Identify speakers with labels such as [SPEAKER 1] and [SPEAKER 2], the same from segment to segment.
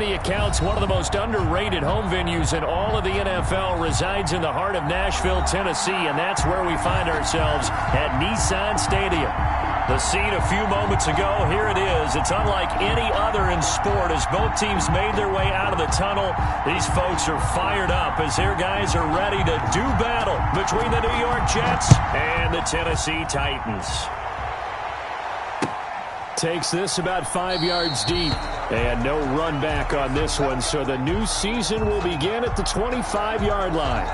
[SPEAKER 1] many accounts, one of the most underrated home venues in all of the NFL resides in the heart of Nashville, Tennessee, and that's where we find ourselves at Nissan Stadium. The scene a few moments ago, here it is. It's unlike any other in sport as both teams made their way out of the tunnel. These folks are fired up as their guys are ready to do battle between the New York Jets and the Tennessee Titans. Takes this about 5 yards deep. And no run back on this one, so the new season will begin at the 25-yard line.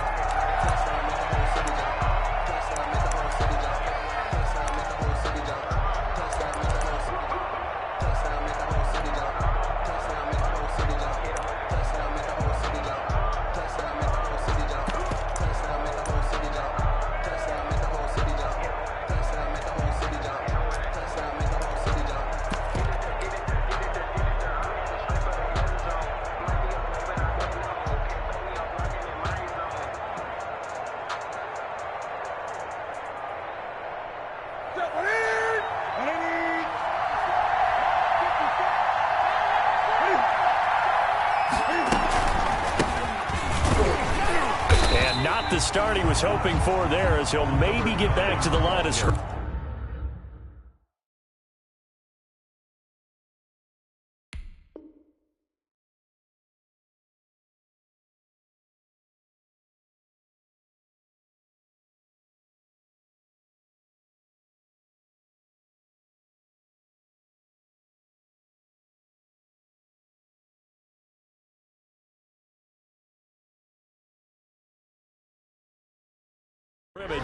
[SPEAKER 1] The start he was hoping for there as he'll maybe get back to the line of scrimmage.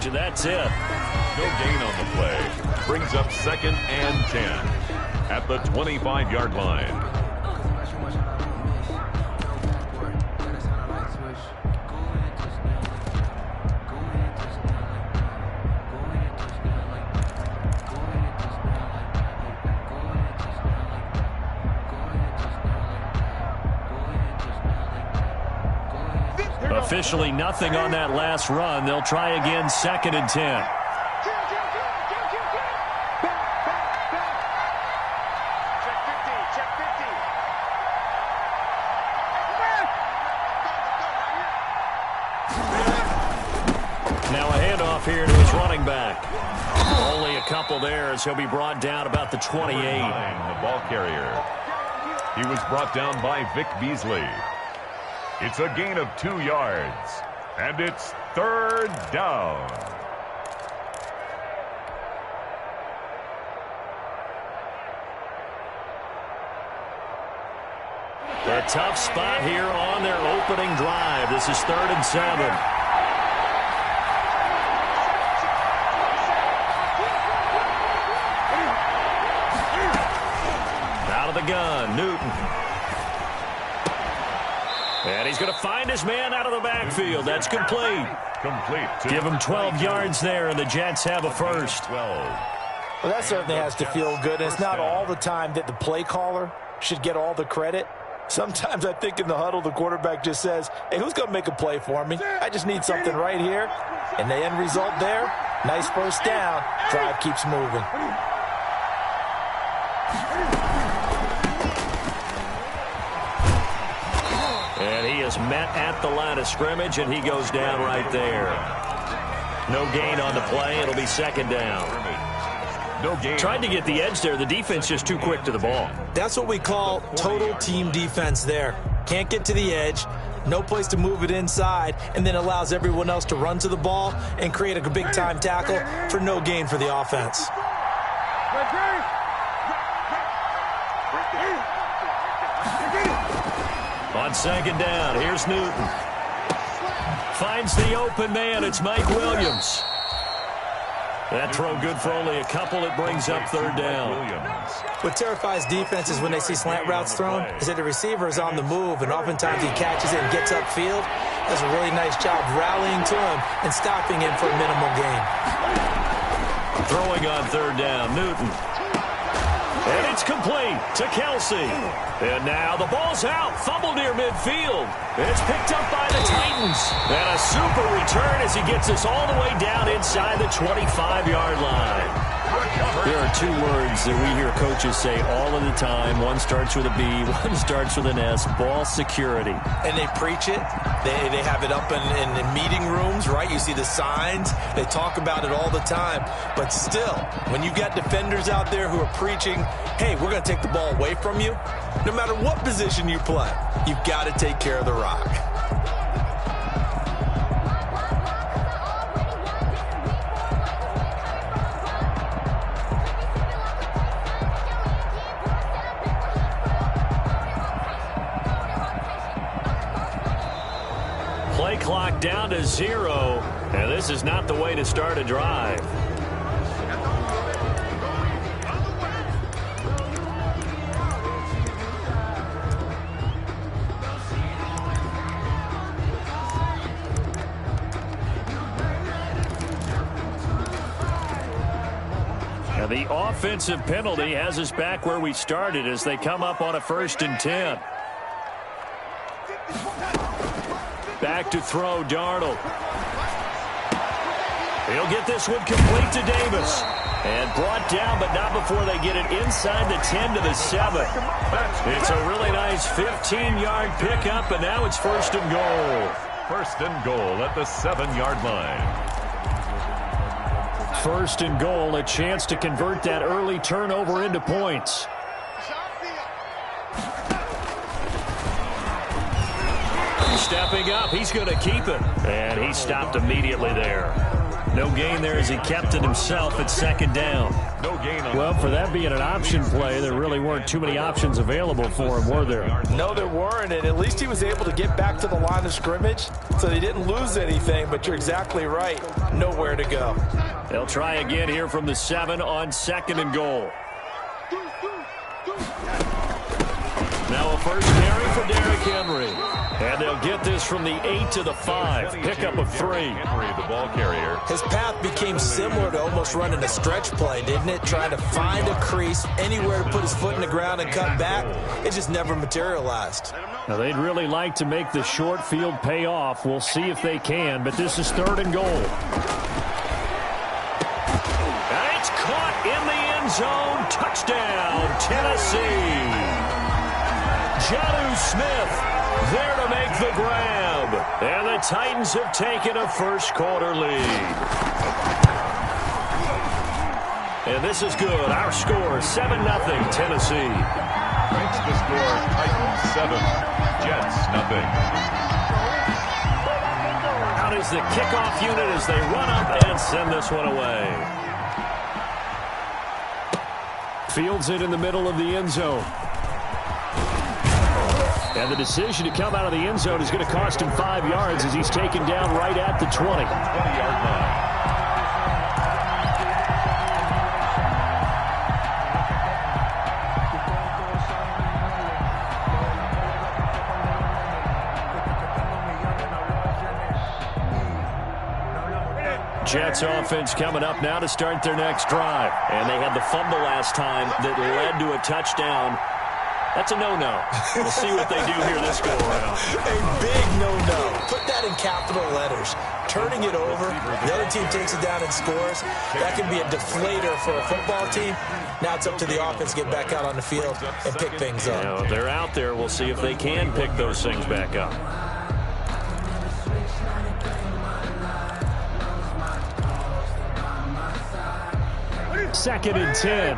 [SPEAKER 1] And that's it.
[SPEAKER 2] No gain on the play. Brings up 2nd and 10 at the 25-yard line.
[SPEAKER 1] Officially nothing on that last run. They'll try again 2nd and 10. Now a handoff here to his running back. Only a couple there as he'll be brought down about the 28.
[SPEAKER 2] The ball carrier. He was brought down by Vic Beasley. It's a gain of 2 yards, and it's 3rd down.
[SPEAKER 1] A tough spot here on their opening drive. This is 3rd and 7. Out of the gun, Newton. And he's going to find his man out of the backfield. That's complete. Give him 12 yards there, and the Jets have a first.
[SPEAKER 3] 12. Well, that certainly has to feel good. And it's not all the time that the play caller should get all the credit. Sometimes I think in the huddle, the quarterback just says, hey, who's going to make a play for me? I just need something right here. And the end result there, nice first down. Drive keeps moving.
[SPEAKER 1] And he is met at the line of scrimmage, and he goes down right there. No gain on the play. It'll be 2nd down.
[SPEAKER 2] No gain.
[SPEAKER 1] Tried to get the edge there. The defense just too quick to the ball.
[SPEAKER 3] That's what we call total team defense there. Can't get to the edge, no place to move it inside, and then allows everyone else to run to the ball and create a big-time tackle for no gain for the offense.
[SPEAKER 1] On 2nd down, here's Newton. Finds the open man. It's Mike Williams. That throw good for only a couple. It brings up 3rd down.
[SPEAKER 3] What terrifies defenses when they see slant routes thrown is that the receiver is on the move, and oftentimes he catches it and gets upfield. Does a really nice job rallying to him and stopping him for a minimal gain.
[SPEAKER 1] Throwing on 3rd down, Newton. And it's complete to Kelsey. And now the ball's out. Fumble near midfield. It's picked up by the Titans. And a super return as he gets us all the way down inside the 25-yard line. There are two words that we hear coaches say all of the time. One starts with a B, one starts with an S, ball security.
[SPEAKER 3] And they preach it. They have it up in meeting rooms, right? You see the signs. They talk about it all the time. But still, when you've got defenders out there who are preaching, hey, we're going to take the ball away from you, no matter what position you play, you've got to take care of the rock.
[SPEAKER 1] Play clock down to 0, and this is not the way to start a drive. Now the offensive penalty has us back where we started as they come up on a 1st and 10. Back to throw, Darnold. He'll get this one complete to Davis. And brought down, but not before they get it inside the 10 to the 7. It's a really nice 15-yard pickup, and now it's 1st and goal.
[SPEAKER 2] 1st and goal at the 7-yard line.
[SPEAKER 1] 1st and goal, a chance to convert that early turnover into points. Stepping up, he's going to keep it. And he stopped immediately there. No gain there as he kept it himself at 2nd down.
[SPEAKER 2] No gain on.
[SPEAKER 1] Well, for that being an option play, there really weren't too many options available for him, were there?
[SPEAKER 3] No, there weren't, and at least he was able to get back to the line of scrimmage, so they didn't lose anything, but you're exactly right. Nowhere to go.
[SPEAKER 1] They'll try again here from the 7 on 2nd and goal. Now a first carry for Derrick Henry. And they'll get this from the 8 to the 5. Pickup of 3.
[SPEAKER 2] Henry, the ball carrier.
[SPEAKER 3] His path became similar to almost running a stretch play, didn't it? Trying to find a crease, anywhere to put his foot in the ground and cut back. It just never materialized.
[SPEAKER 1] Now, they'd really like to make the short field pay off. We'll see if they can, but this is 3rd and goal. And it's caught in the end zone. Touchdown, Tennessee. Jonnu Smith there to make the grab. And the Titans have taken a 1st quarter lead. And this is good. Our score, 7-0 Tennessee.
[SPEAKER 2] Makes the score Titans 7, Jets 0.
[SPEAKER 1] Out is the kickoff unit as they run up and send this one away. Fields it in the middle of the end zone. And the decision to come out of the end zone is going to cost him 5 yards as he's taken down right at the 20.
[SPEAKER 2] 20-yard line.
[SPEAKER 1] Jets offense coming up now to start their next drive. And they had the fumble last time that led to a touchdown. That's a no-no. We'll see what they do here this go-around.
[SPEAKER 3] A big no-no. Put that in capital letters. Turning it over, the other team takes it down and scores. That can be a deflator for a football team. Now it's up to the offense to get back out on the field and pick things up.
[SPEAKER 1] You know, if they're out there, we'll see if they can pick those things back up. Second and 10.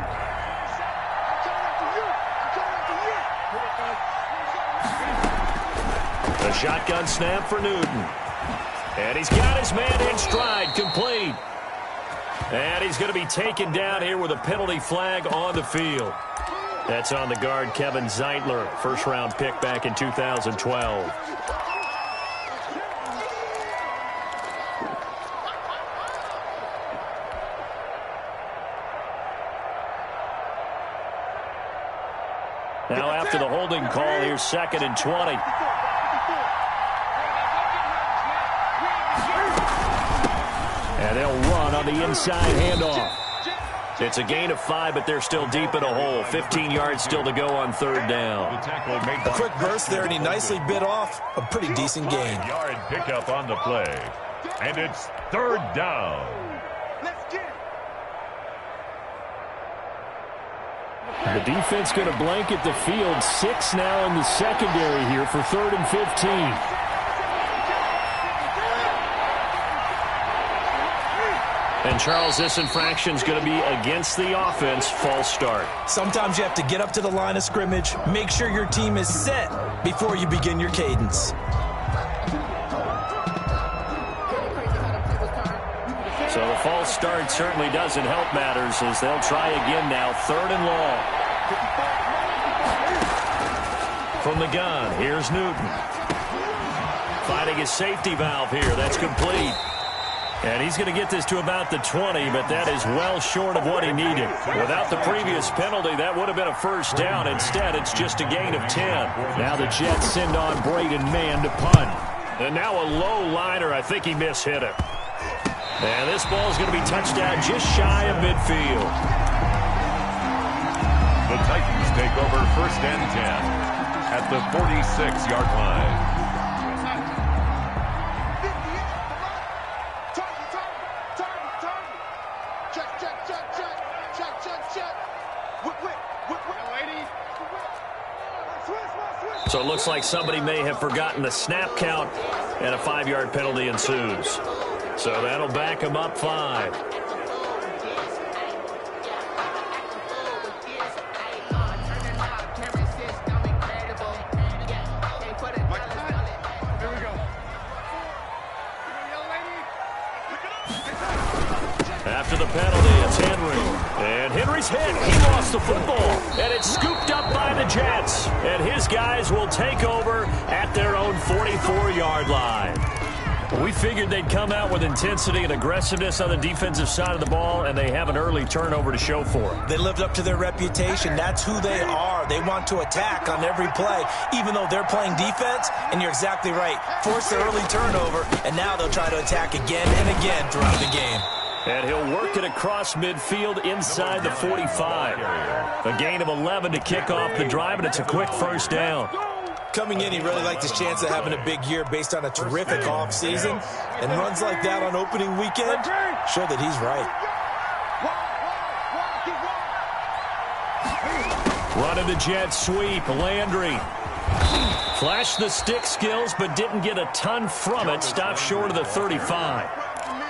[SPEAKER 1] A shotgun snap for Newton. And he's got his man in stride, complete. And he's going to be taken down here with a penalty flag on the field. That's on the guard, Kevin Zeitler, 1st-round pick back in 2012. Now after the holding call, here's 2nd and 20. And they'll run on the inside handoff. It's a gain of 5, but they're still deep in a hole. 15 yards still to go on 3rd down.
[SPEAKER 3] A quick burst there, and he nicely bit off a pretty decent gain.
[SPEAKER 2] Yard pickup on the play. And it's 3rd down.
[SPEAKER 1] The defense going to blanket the field. 6 now in the secondary here for 3rd and 15. And Charles, this infraction's going to be against the offense. False start.
[SPEAKER 3] Sometimes you have to get up to the line of scrimmage, make sure your team is set before you begin your cadence.
[SPEAKER 1] So the false start certainly doesn't help matters as they'll try again now. 3rd and long. From the gun, here's Newton. Finding his safety valve here. That's complete. And he's going to get this to about the 20, but that is well short of what he needed. Without the previous penalty, that would have been a first down. Instead, it's just a gain of 10. Now the Jets send on Braden Mann to punt. And now a low liner. I think he mishit it. And this ball is going to be touched down just shy of midfield.
[SPEAKER 2] The Titans take over 1st and 10 at the 46-yard line.
[SPEAKER 1] So it looks like somebody may have forgotten the snap count, and a 5-yard penalty ensues. So that'll back him up 5. After the penalty, it's Henry. And Henry's hit. He lost the football. And it's scooped up by the Jets. And his guys will take over at their own 44-yard line. We figured they'd come out with intensity and aggressiveness on the defensive side of the ball, and they have an early turnover to show for it.
[SPEAKER 3] They lived up to their reputation. That's who they are. They want to attack on every play, even though they're playing defense. And you're exactly right. Force the early turnover, and now they'll try to attack again and again throughout the game.
[SPEAKER 1] And he'll work it across midfield inside the 45. A gain of 11 to kick off the drive, and it's a quick first down.
[SPEAKER 3] Coming in, he really liked his chance of having a big year based on a terrific offseason. And runs like that on opening weekend show that he's right.
[SPEAKER 1] Running the jet sweep, Landry. Flashed the stick skills, but didn't get a ton from it. Stopped short of the 35.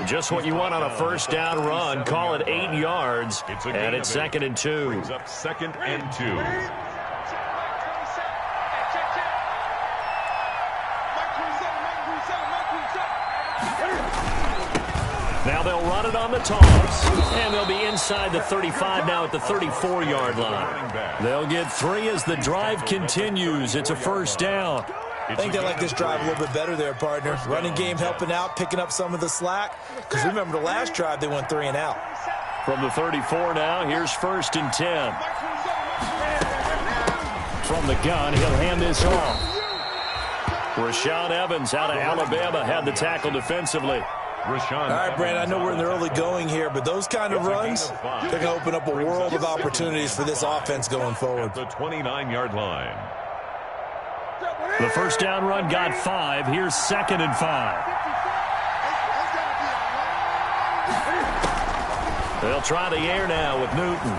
[SPEAKER 1] Just what you want on a first down run. Call it 8 yards, and it's 2nd and 2.
[SPEAKER 2] Brings up 2nd and 2.
[SPEAKER 1] Now they'll run it on the toss, and they'll be inside the 35 now at the 34-yard line. They'll get 3 as the drive continues. It's a first down.
[SPEAKER 3] I think they like this drive a little bit better there, partner. Running game helping out, picking up some of the slack. Because remember the last drive, they went 3 and out.
[SPEAKER 1] From the 34 now, here's 1st and 10. From the gun, he'll hand this off. Rashaan Evans out of Alabama had the tackle defensively.
[SPEAKER 3] All right, Brandon, I know we're in the early going here, but those kind of runs, they're going to open up a world of opportunities for this offense going forward.
[SPEAKER 2] The 29-yard line.
[SPEAKER 1] The first down run got 5. Here's 2nd and 5. They'll try the air now with Newton.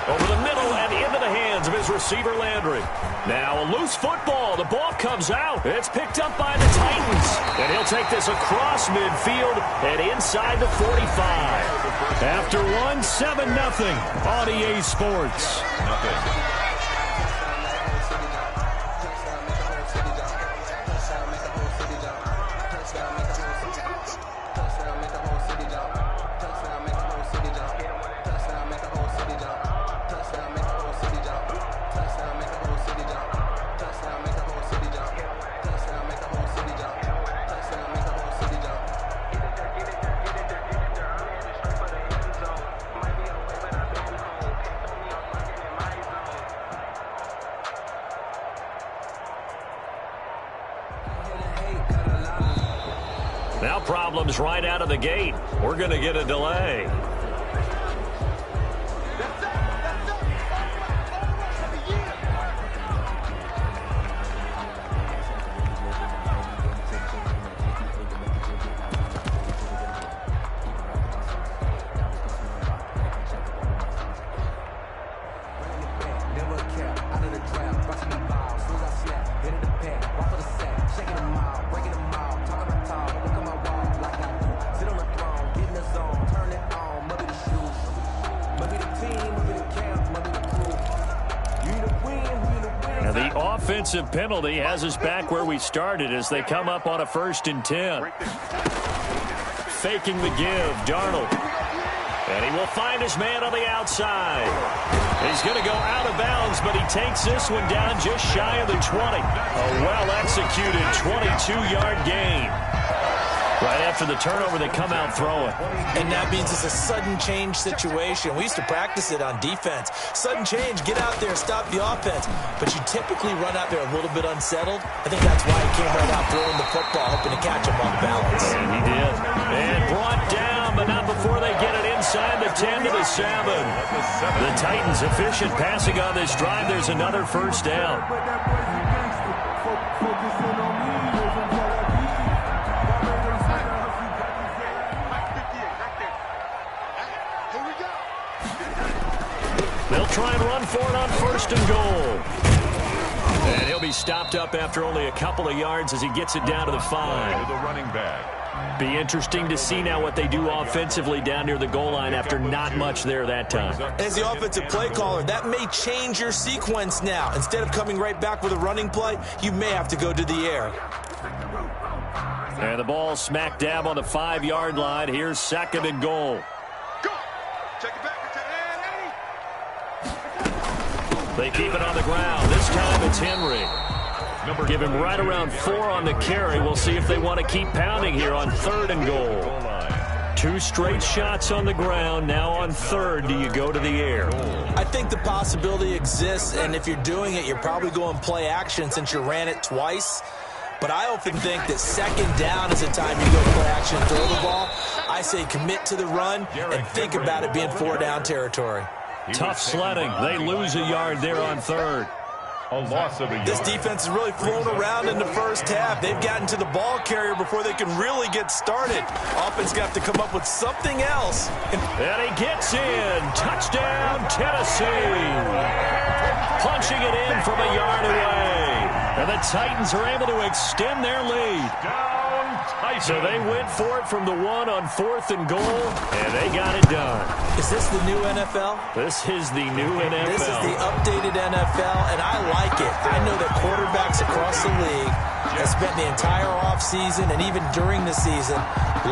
[SPEAKER 1] Over the middle and into the hands of his receiver, Landry. Now a loose football. The ball comes out. It's picked up by the Titans. And he'll take this across midfield and inside the 45. After 1, 7-0 on EA Sports. Now problems right out of the gate. We're going to get a delay. offensive penalty has us back where we started as they come up on a 1st and 10. Faking the give, Darnold. And he will find his man on the outside. He's going to go out of bounds, but he takes this one down just shy of the 20. A well-executed 22-yard gain. Right after the turnover, they come out throwing.
[SPEAKER 3] And that means it's a sudden change situation. We used to practice it on defense. Sudden change, get out there, stop the offense. But you typically run out there a little bit unsettled. I think that's why he came right out throwing the football, hoping to catch him off balance.
[SPEAKER 1] And he did. And brought down, but not before they get it inside the 10 to the 7. The Titans efficient passing on this drive. There's another 1st down. They'll try and run for it on 1st and goal. And he'll be stopped up after only a couple of yards as he gets it down to the 5.
[SPEAKER 2] The running back.
[SPEAKER 1] Be interesting to see now what they do offensively down near the goal line after not much there that time.
[SPEAKER 3] As the offensive play caller, that may change your sequence now. Instead of coming right back with a running play, you may have to go to the air.
[SPEAKER 1] And the ball smack dab on the 5-yard line. Here's 2nd and goal.
[SPEAKER 4] Go. Check it back.
[SPEAKER 1] They keep it on the ground. This time it's Henry. Give him right around 4 on the carry. We'll see if they want to keep pounding here on 3rd and goal. 2 straight shots on the ground. Now on 3rd, do you go to the air?
[SPEAKER 3] I think the possibility exists, and if you're doing it, you're probably going play action since you ran it twice. But I often think that 2nd down is the time you go play action and throw the ball. I say commit to the run and think about it being 4-down territory.
[SPEAKER 1] Tough sledding. They lose a yard there on 3rd.
[SPEAKER 2] A loss of a yard.
[SPEAKER 3] This defense has really flown around in the first half. They've gotten to the ball carrier before they can really get started. Offense got to come up with something else.
[SPEAKER 1] And he gets in. Touchdown, Tennessee. Punching it in from a yard away. And the Titans are able to extend their lead. So they went for it from the 1 on 4th and goal, and they got it done.
[SPEAKER 3] Is this the new NFL?
[SPEAKER 1] This is the new NFL.
[SPEAKER 3] This is the updated NFL, and I like it. I know that quarterbacks across the league have spent the entire offseason and even during the season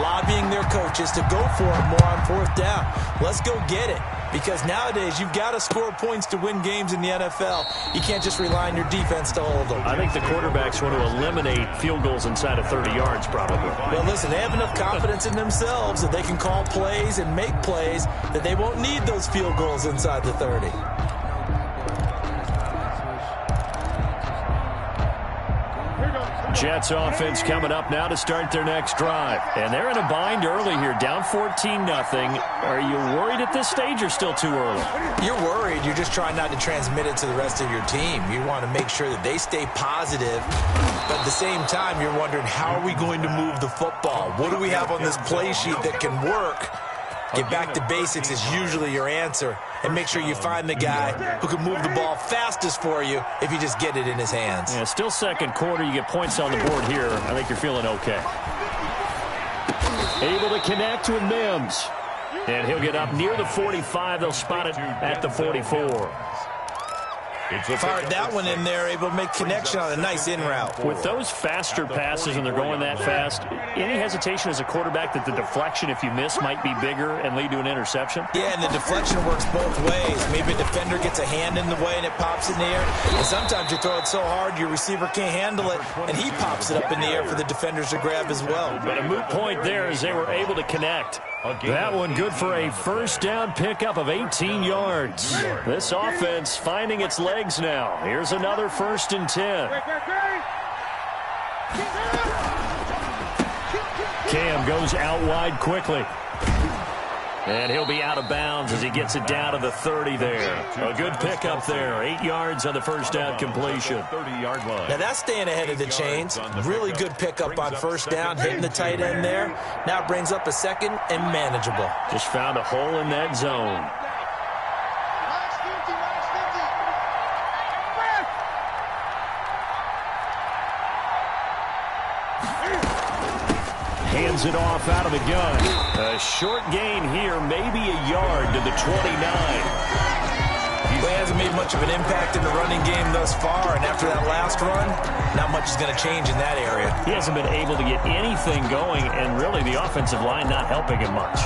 [SPEAKER 3] lobbying their coaches to go for it more on 4th down. Let's go get it. Because nowadays, you've got to score points to win games in the NFL. You can't just rely on your defense to hold them.
[SPEAKER 1] I think the quarterbacks want to eliminate field goals inside of 30 yards, probably.
[SPEAKER 3] Well, listen, they have enough confidence in themselves that they can call plays and make plays that they won't need those field goals inside the 30.
[SPEAKER 1] Jets offense coming up now to start their next drive. And they're in a bind early here, down 14-0. Are you worried at this stage or still too early?
[SPEAKER 3] You're worried. You're just trying not to transmit it to the rest of your team. You want to make sure that they stay positive. But at the same time, you're wondering, how are we going to move the football? What do we have on this play sheet that can work? Get back to basics is usually your answer. And make sure you find the guy who can move the ball fastest for you if you just get it in his hands.
[SPEAKER 1] Yeah, still 2nd quarter. You get points on the board here. I think you're feeling okay. Able to connect with Mims. And he'll get up near the 45. They'll spot it at the 44.
[SPEAKER 3] Fired that one in there, able to make connection on a nice in route.
[SPEAKER 1] With those faster passes and they're going that fast, any hesitation as a quarterback that the deflection, if you miss, might be bigger and lead to an interception?
[SPEAKER 3] Yeah, and the deflection works both ways. Maybe a defender gets a hand in the way and it pops in the air. And sometimes you throw it so hard your receiver can't handle it, and he pops it up in the air for the defenders to grab as well.
[SPEAKER 1] But a moot point there as they were able to connect. That one good for a 1st down pickup of 18 yards. This offense finding its legs now. Here's another 1st and 10. Cam goes out wide quickly. And he'll be out of bounds as he gets it down to the 30 there. A good pickup there. 8 yards on the 1st down completion.
[SPEAKER 2] 30-yard line.
[SPEAKER 3] Now that's staying ahead of the chains. Really good pickup on 1st down, hitting the tight end there. Now it brings up a 2nd and manageable.
[SPEAKER 1] Just found a hole in that zone. Hands it off out of the gun. A short gain here, maybe a yard to the 29.
[SPEAKER 3] Well, he hasn't made much of an impact in the running game thus far, and after that last run, not much is going to change in that area.
[SPEAKER 1] He hasn't been able to get anything going, and really the offensive line not helping him much.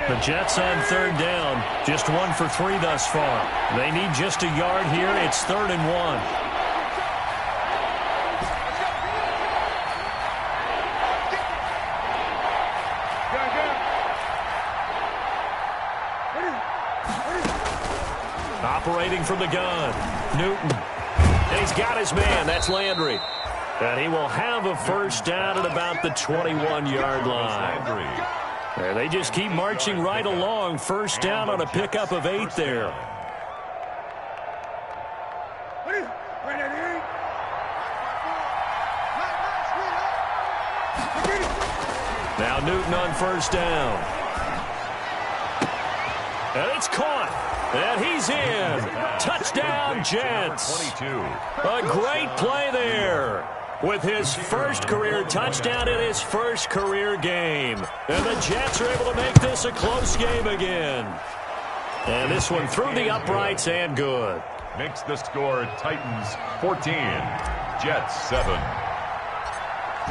[SPEAKER 1] The Jets on third down, just 1 for 3 thus far. They need just a yard here. It's 3rd and 1. Operating from the gun, Newton. And he's got his man. That's Landry. And he will have a first down at about the 21-yard line. And they just keep marching right along. First down on a pickup of 8 there. Now Newton on first down. And it's caught. And he's in. Touchdown, Jets. A great play there with his first career touchdown in his first career game. And the Jets are able to make this a close game again. And this one through the uprights and good.
[SPEAKER 2] Makes the score Titans 14, Jets 7.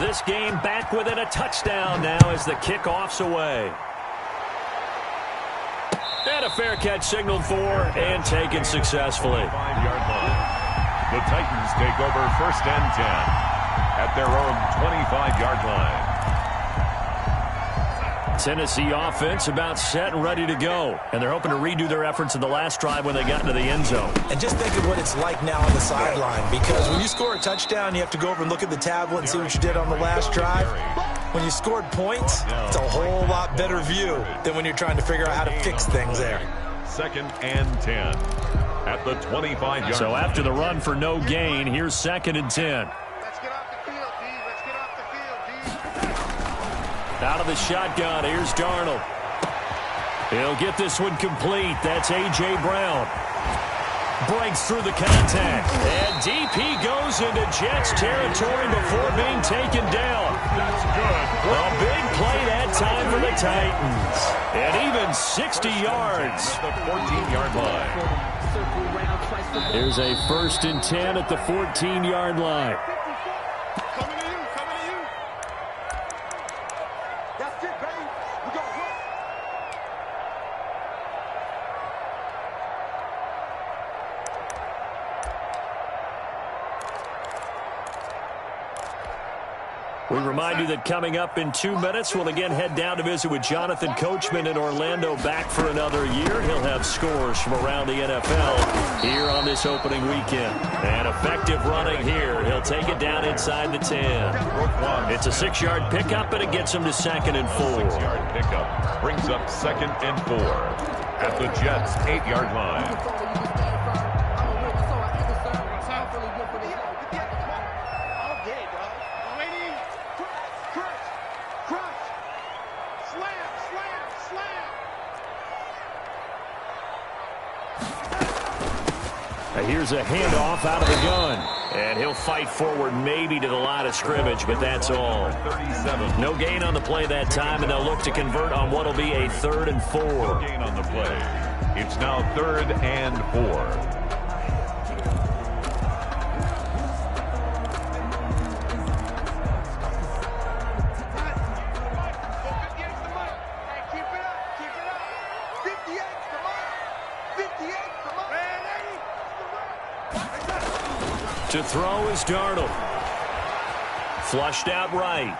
[SPEAKER 1] This game back within a touchdown now as the kickoff's away. And a fair catch signaled for and taken successfully.
[SPEAKER 2] 5-yard line. The Titans take over 1st and 10 at their own 25-yard line.
[SPEAKER 1] Tennessee offense about set and ready to go. And they're hoping to redo their efforts in the last drive when they got into the end zone.
[SPEAKER 3] And just think of what it's like now on the sideline, because when you score a touchdown, you have to go over and look at the tablet and see what you did on the last drive. When you scored points, it's a whole lot better view than when you're trying to figure out how to fix things there.
[SPEAKER 2] 2nd and 10 at the 25-yard line.
[SPEAKER 1] So after the run for no gain, here's 2nd and 10.
[SPEAKER 4] Let's get off the field, D. Let's get off the field, D.
[SPEAKER 1] Out of the shotgun, here's Darnold. He'll get this one complete. That's A.J. Brown. Breaks through the contact. And DP goes into Jets territory before being taken down.
[SPEAKER 2] That's good.
[SPEAKER 1] A big play that time for the Titans. And even 60 yards.
[SPEAKER 2] The 14-yard line.
[SPEAKER 1] Here's a 1st and 10 at the 14-yard line.
[SPEAKER 4] Coming to you, coming to you. That's it, baby. We go home.
[SPEAKER 1] We remind you that coming up in 2 minutes, we'll again head down to visit with Jonathan Coachman in Orlando, back for another year. He'll have scores from around the NFL here on this opening weekend. And effective running here. He'll take it down inside the 10. It's a 6-yard pickup, and it gets him to 2nd and 4.
[SPEAKER 2] 6-yard pickup brings up 2nd and 4 at the Jets' 8-yard line.
[SPEAKER 1] Here's a handoff out of the gun. And he'll fight forward maybe to the line of scrimmage, but that's all.
[SPEAKER 2] 37.
[SPEAKER 1] No gain on the play that time, and they'll look to convert on what will be a 3rd and 4.
[SPEAKER 2] No gain on the play. It's now 3rd and 4.
[SPEAKER 1] To throw is Darnold. Flushed out right.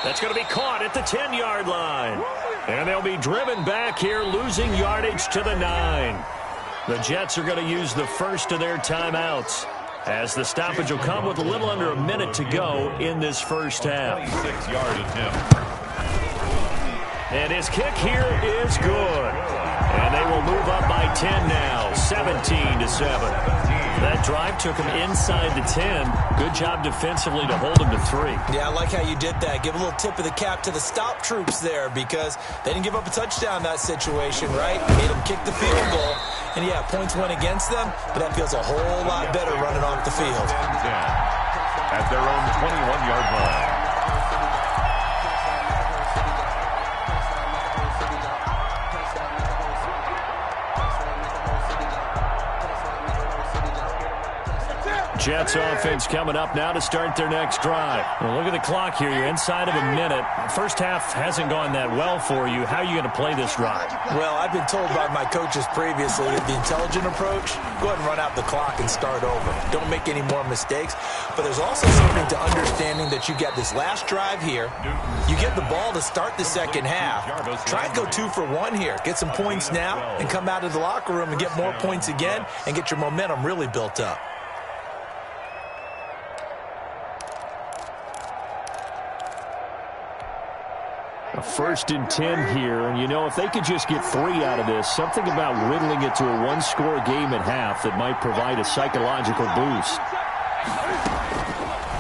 [SPEAKER 1] That's going to be caught at the 10-yard line. And they'll be driven back here, losing yardage to the 9. The Jets are going to use the first of their timeouts, as the stoppage will come with a little under a minute to go in this first half.
[SPEAKER 2] 26-yard attempt.
[SPEAKER 1] And his kick here is good. And they will move up by 10 now, 17-7. That drive took him inside the 10. Good job defensively to hold him to 3.
[SPEAKER 3] Yeah, I like how you did that. Give a little tip of the cap to the stop troops there, because they didn't give up a touchdown in that situation, right? Made them kick the field goal. And, yeah, points went against them, but that feels a whole lot better running off the field.
[SPEAKER 2] At their own 21-yard line.
[SPEAKER 1] Jets offense coming up now to start their next drive. Well, look at the clock here. You're inside of a minute. First half hasn't gone that well for you. How are you going to play this drive?
[SPEAKER 3] Well, I've been told by my coaches previously that the intelligent approach, go ahead and run out the clock and start over. Don't make any more mistakes. But there's also something to understanding that you get this last drive here. You get the ball to start the second half. Try and go 2 for 1 here. Get some points now and come out of the locker room and get more points again and get your momentum really built up.
[SPEAKER 1] A 1st and 10 here, and you know, if they could just get 3 out of this, something about whittling it to a 1-score game at half that might provide a psychological boost.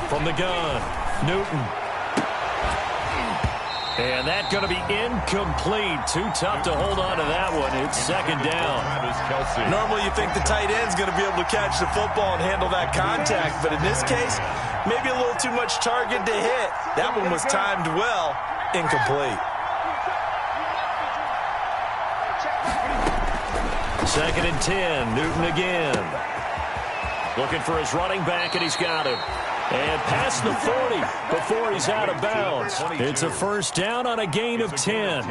[SPEAKER 1] From the gun, Newton. And that's going to be incomplete. Too tough to hold on to that one. It's 2nd down.
[SPEAKER 3] Normally you think the tight end's going to be able to catch the football and handle that contact, but in this case, maybe a little too much target to hit. That one was timed well. Incomplete.
[SPEAKER 1] 2nd and 10. Newton again. Looking for his running back, and he's got him. And past the 40 before he's out of bounds. It's a 1st down on a gain of 10.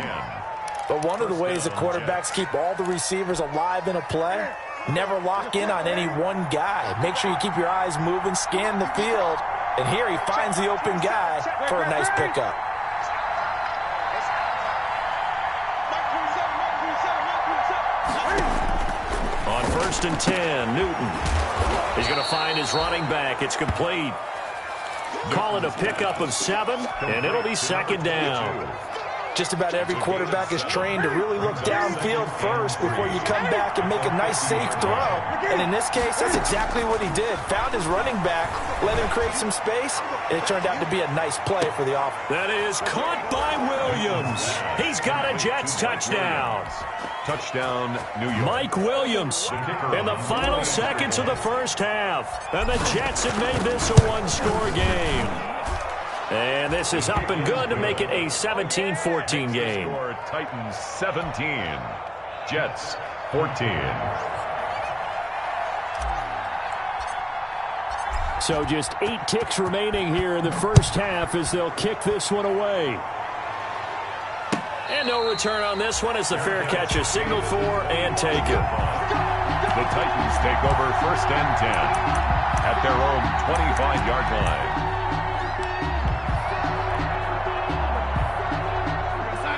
[SPEAKER 3] But one of the ways that quarterbacks keep all the receivers alive in a play, never lock in on any one guy. Make sure you keep your eyes moving, scan the field. And here he finds the open guy for a nice pickup.
[SPEAKER 1] On 1st and 10, Newton. He's going to find his running back. It's complete. Call it a pickup of 7, and it'll be 2nd down.
[SPEAKER 3] Just about every quarterback is trained to really look downfield first before you come back and make a nice, safe throw. And in this case, that's exactly what he did. Found his running back, let him create some space, and it turned out to be a nice play for the offense.
[SPEAKER 1] That is caught by Williams. He's got a Jets touchdown.
[SPEAKER 2] Touchdown, New York.
[SPEAKER 1] Mike Williams in the final seconds of the first half. And the Jets have made this a 1-score game. And this is up and good to make it a 17-14 game.
[SPEAKER 2] Titans 17, Jets 14.
[SPEAKER 1] So just 8 ticks remaining here in the first half as they'll kick this one away. And no return on this one as the fair catch is signaled for and taken.
[SPEAKER 2] The Titans take over 1st and 10 at their own 25-yard line.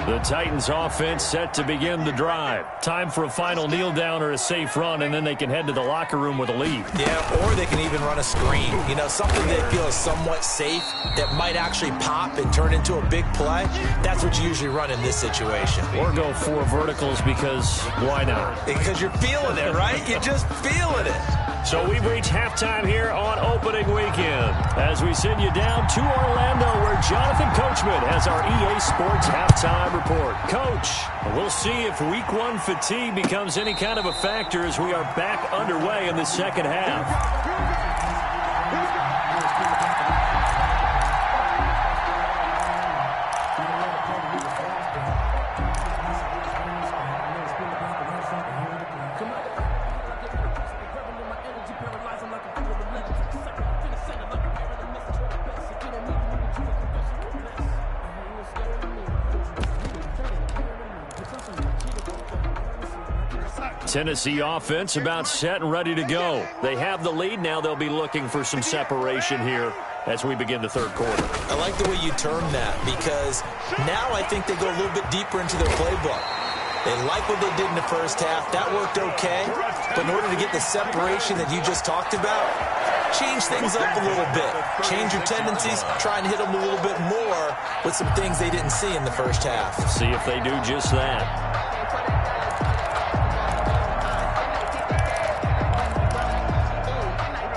[SPEAKER 1] The Titans offense set to begin the drive. Time for a final kneel down or a safe run, and then they can head to the locker room with a lead.
[SPEAKER 3] Yeah, or they can even run a screen. You know, something they feel is somewhat safe that might actually pop and turn into a big play. That's what you usually run in this situation.
[SPEAKER 1] Or go 4 verticals because why not?
[SPEAKER 3] Because you're feeling it, right? You're just feeling it.
[SPEAKER 1] So we've reached halftime here on opening weekend as we send you down to Orlando where Jonathan Coachman has our EA Sports halftime report. Coach, we'll see if week 1 fatigue becomes any kind of a factor as we are back underway in the second half. Tennessee offense about set and ready to go. They have the lead. Now they'll be looking for some separation here as we begin the third quarter.
[SPEAKER 3] I like the way you term that because now I think they go a little bit deeper into their playbook. They like what they did in the first half. That worked okay. But in order to get the separation that you just talked about, change things up a little bit. Change your tendencies. Try and hit them a little bit more with some things they didn't see in the first half.
[SPEAKER 1] See if they do just that.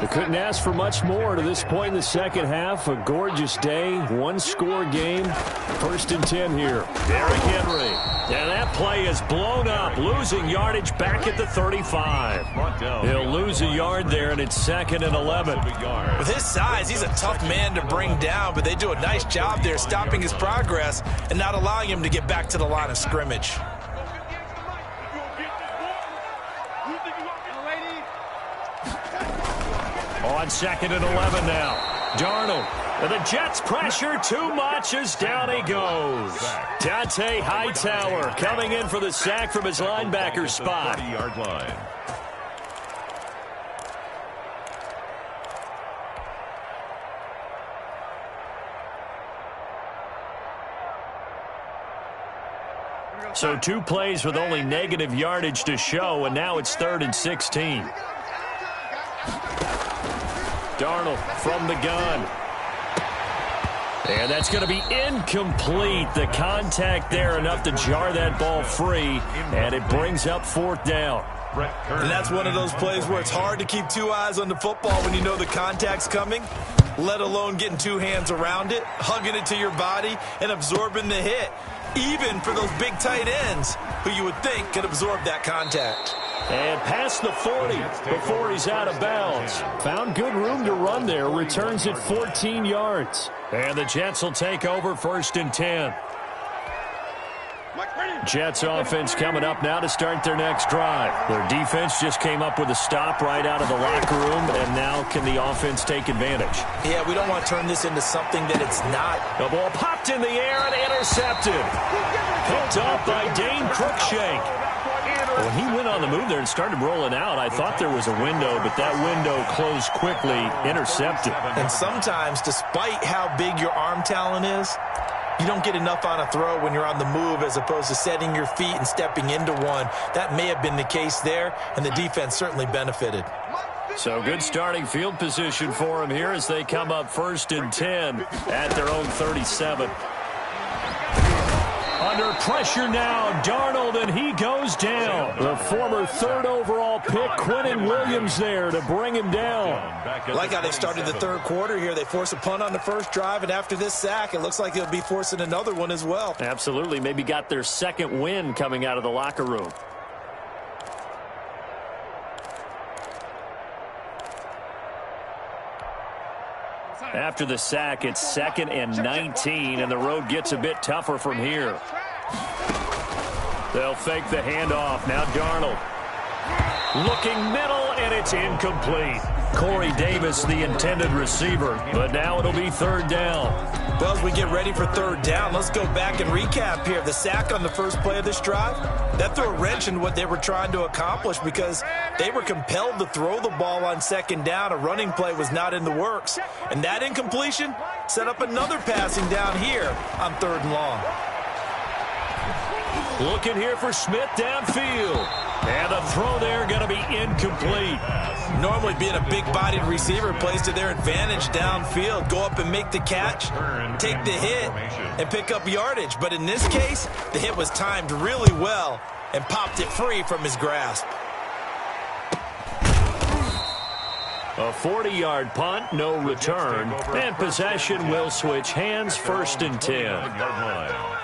[SPEAKER 1] They couldn't ask for much more to this point in the second half. A gorgeous day, 1-score game. 1st and 10 here. Derrick Henry. And that play is blown up, losing yardage back at the 35. He'll lose a yard there, and it's 2nd and 11.
[SPEAKER 3] With his size, he's a tough man to bring down, but they do a nice job there stopping his progress and not allowing him to get back to the line of scrimmage.
[SPEAKER 1] On 2nd and 11 now. Darnold. And the Jets pressure too much as down he goes. Dante Hightower coming in for the sack from his linebacker spot.
[SPEAKER 2] 30-yard line.
[SPEAKER 1] So 2 plays with only negative yardage to show, and now it's 3rd and 16. Darnold from the gun. And that's going to be incomplete. The contact there enough to jar that ball free, and it brings up 4th down.
[SPEAKER 3] And that's one of those plays where it's hard to keep 2 eyes on the football when you know the contact's coming, let alone getting 2 hands around it, hugging it to your body, and absorbing the hit, even for those big tight ends who you would think could absorb that contact.
[SPEAKER 1] And past the 40 before he's out of bounds. Found good room to run there. Returns at 14 yards. And the Jets will take over 1st and 10. Jets offense coming up now to start their next drive. Their defense just came up with a stop right out of the locker room, and now can the offense take advantage?
[SPEAKER 3] Yeah, we don't want to turn this into something that it's not.
[SPEAKER 1] The ball popped in the air and intercepted. Picked off by Dane Cruikshank. When he went on the move there and started rolling out, I thought there was a window, but that window closed quickly, intercepted.
[SPEAKER 3] And sometimes, despite how big your arm talent is, you don't get enough on a throw when you're on the move as opposed to setting your feet and stepping into one. That may have been the case there, and the defense certainly benefited.
[SPEAKER 1] So good starting field position for them here as they come up 1st and 10 at their own 37. Under pressure now, Darnold, and he goes down. The former 3rd overall pick, Quinnen Williams, there to bring him down.
[SPEAKER 3] I like how they started the 3rd quarter here. They force a punt on the 1st drive, and after this sack, it looks like they'll be forcing another one as well.
[SPEAKER 1] Absolutely. Maybe got their 2nd win coming out of the locker room. After the sack, it's 2nd and 19, and the road gets a bit tougher from here. They'll fake the handoff. Now Darnold. Looking middle, and it's incomplete. Corey Davis, the intended receiver, but now it'll be 3rd down.
[SPEAKER 3] Well, as we get ready for 3rd down, let's go back and recap here. The sack on the 1st play of this drive, that threw a wrench in what they were trying to accomplish because they were compelled to throw the ball on 2nd down. A running play was not in the works. And that incompletion set up another passing down here on 3rd and long.
[SPEAKER 1] Looking here for Smith downfield. And the throw there going to be incomplete.
[SPEAKER 3] Normally being a big-bodied receiver plays to their advantage downfield. Go up and make the catch, take the hit, and pick up yardage. But in this case, the hit was timed really well and popped it free from his grasp.
[SPEAKER 1] A 40-yard punt, no return. And possession will switch hands, 1st and 10.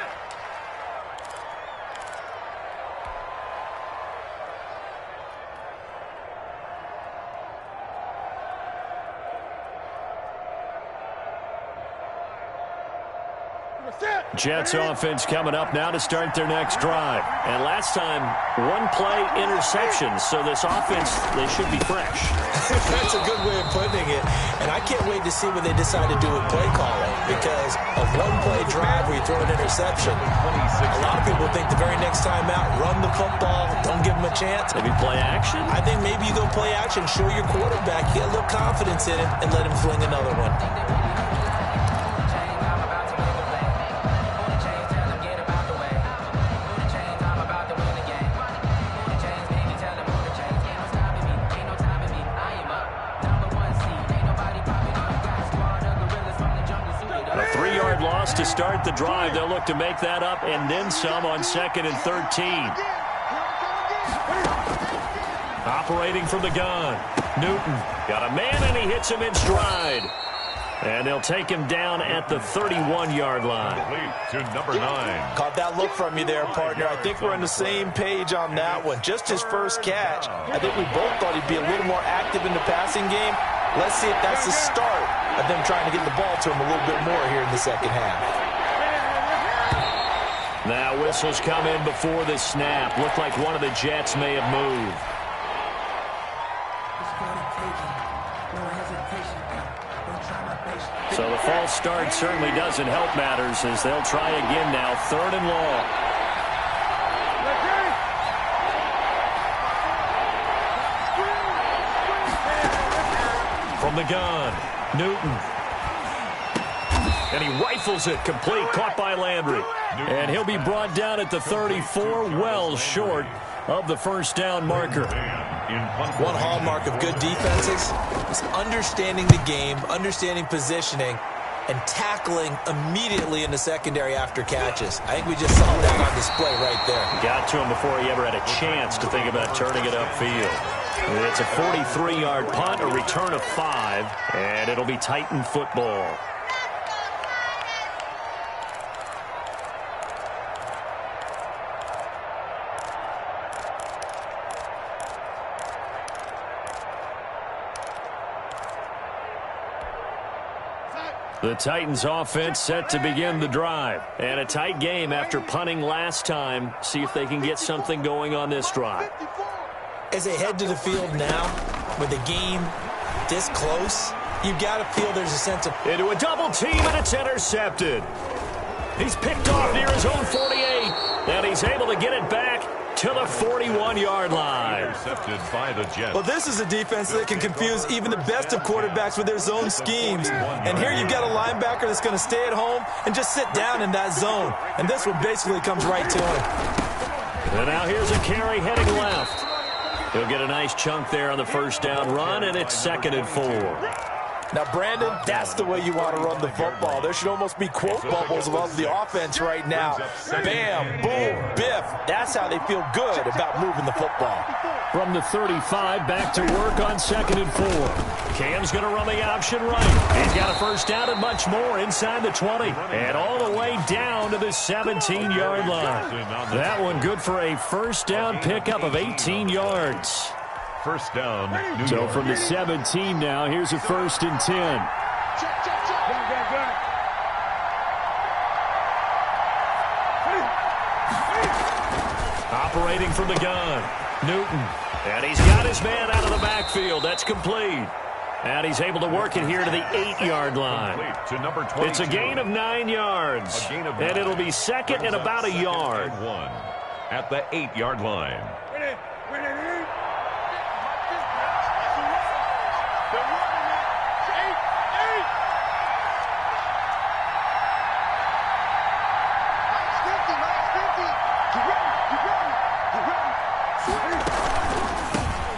[SPEAKER 1] Jets offense coming up now to start their next drive. And last time, 1 play interception. So this offense, they should be fresh.
[SPEAKER 3] That's a good way of putting it. And I can't wait to see what they decide to do with play calling. Because a 1-play drive where you throw an interception, a lot of people think the very next time out, run the football, don't give them a chance.
[SPEAKER 1] Maybe play action?
[SPEAKER 3] I think maybe you go play action, show your quarterback, get a little confidence in him, and let him fling another one.
[SPEAKER 1] Loss to start the drive. They'll look to make that up and then some on 2nd and 13. Operating from the gun. Newton got a man, and he hits him in stride. And they'll take him down at the 31-yard line.
[SPEAKER 2] To number 9.
[SPEAKER 3] Caught that look from you there, partner. I think we're on the same page on that one. Just his first catch. I think we both thought he'd be a little more active in the passing game. Let's see if that's the start of them trying to get the ball to him a little bit more here in the 2nd half.
[SPEAKER 1] Now whistles come in before the snap. Looked like one of the Jets may have moved. So the false start certainly doesn't help matters as they'll try again now. 3rd and long. From the gun, Newton. And he rifles it complete, caught by Landry. And he'll be brought down at the 34, well short of the first down marker.
[SPEAKER 3] One hallmark of good defenses is understanding the game, understanding positioning, and tackling immediately in the secondary after catches. I think we just saw that on display right there.
[SPEAKER 1] Got to him before he ever had a chance to think about turning it upfield. It's a 43-yard punt, a return of 5, and it'll be Titan football. The Titans offense set to begin the drive. And a tight game after punting last time. See if they can get something going on this drive.
[SPEAKER 3] As they head to the field now, with the game this close, you've got to feel there's a sense of...
[SPEAKER 1] Into a double team, and it's intercepted. He's picked off near his own 48, and he's able to get it back to the 41-yard line.
[SPEAKER 2] Intercepted by the Jets.
[SPEAKER 3] Well, this is a defense that can confuse even the best of quarterbacks with their zone schemes. And here you've got a linebacker that's going to stay at home and just sit down in that zone. And this one basically comes right to him.
[SPEAKER 1] And now here's a carry heading left. He'll get a nice chunk there on the first down run, and it's 2nd and 4.
[SPEAKER 3] Now, Brandon, that's the way you want to run the football. There should almost be quote bubbles above the offense right now. Bam, boom, biff. That's how they feel good about moving the football.
[SPEAKER 1] From the 35, back to work on 2nd and 4. Cam's going to run the option right. He's got a first down and much more inside the 20. And all the way down to the 17-yard line. That one good for a first down pickup of 18 yards.
[SPEAKER 2] First down, New
[SPEAKER 1] So
[SPEAKER 2] York.
[SPEAKER 1] from the 17 now, here's a 1st and 10. Operating from the gun, Newton. And he's got his man out of the backfield. That's complete. And he's able to work it here to the 8-yard line.
[SPEAKER 2] To number 22.
[SPEAKER 1] It's a gain of 9 yards. And it'll be 2nd and about a yard.
[SPEAKER 2] At the 8-yard line.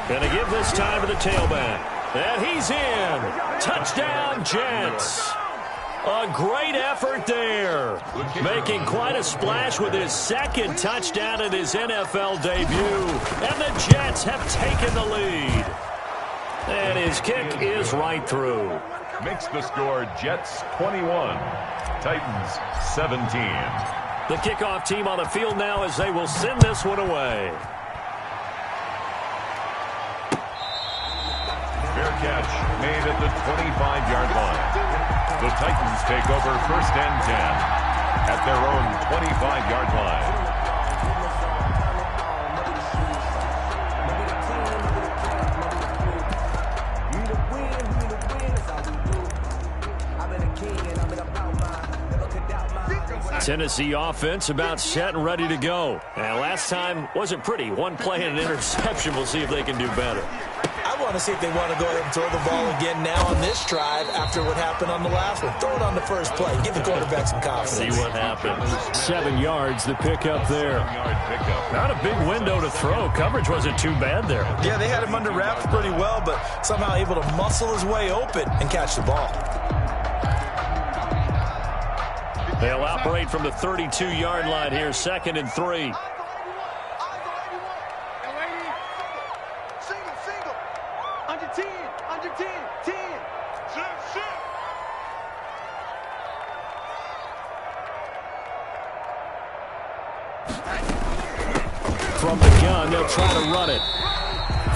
[SPEAKER 1] Gonna give this time to the tailback. And he's in. Touchdown, Jets. A great effort there. Making quite a splash with his 2nd touchdown in his NFL debut. And the Jets have taken the lead. And his kick is right through.
[SPEAKER 2] Makes the score Jets 21, Titans 17.
[SPEAKER 1] The kickoff team on the field now as they will send this one away.
[SPEAKER 2] Fair catch made at the 25-yard line. The Titans take over 1st and 10 at their own 25-yard line.
[SPEAKER 1] Tennessee offense about set and ready to go. And last time wasn't pretty. One play and an interception. We'll see if they can do better.
[SPEAKER 3] I want to see if they want to go ahead and throw the ball again now on this drive after what happened on the last one. Throw it on the first play. Give the quarterback some confidence.
[SPEAKER 1] See what happens. 7 yards, the pickup there. Not a big window to throw. Coverage wasn't too bad there.
[SPEAKER 3] Yeah, they had him under wraps pretty well, but somehow able to muscle his way open and catch the ball.
[SPEAKER 1] They'll operate from the 32-yard line here, 2nd and 3. From the gun, they'll try to run it.